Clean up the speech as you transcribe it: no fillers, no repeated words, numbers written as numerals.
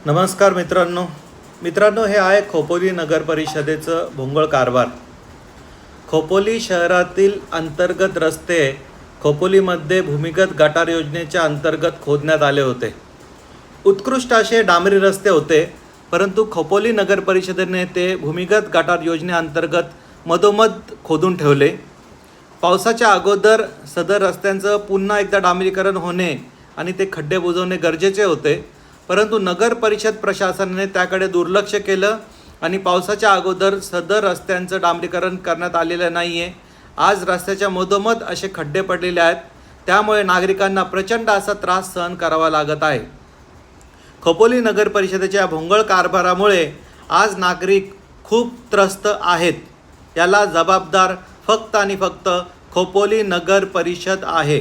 नमस्कार मित्रांनो हे आहे खोपोली नगर परिषदेचं भोंगळ कारभार। खोपोली शहरातील अंतर्गत रस्ते खोपोलीमध्ये भूमिगत गटार योजनेच्या अंतर्गत खोदण्यात आले होते। उत्कृष्ट असे डांबरी रस्ते होते, परंतु खोपोली नगर परिषदेने ते भूमिगत गटार योजनेअंतर्गत मधोमध खोदून ठेवले। पावसाच्या अगोदर सदर रस्त्यांचं पुन्हा एकदा डांबरीकरण होणे आणि ते खड्डे बुजवणे गरजेचे होते, परंतु नगर परिषद प्रशासनाने त्याकडे दुर्लक्ष केलं आणि पावसाच्या अगोदर सदर रस्त्यांचं डांबरीकरण करण्यात आलेलं नाही आहे। आज रस्त्याच्या मधोमध असे खड्डे पडलेले आहेत, त्यामुळे नागरिकांना प्रचंड असा त्रास सहन करावा लागत आहे। खोपोली नगर परिषदेच्या भोंगळ कारभारामुळे आज नागरिक खूप त्रस्त आहेत। याला जबाबदार फक्त आणि फक्त खोपोली नगर परिषद आहे।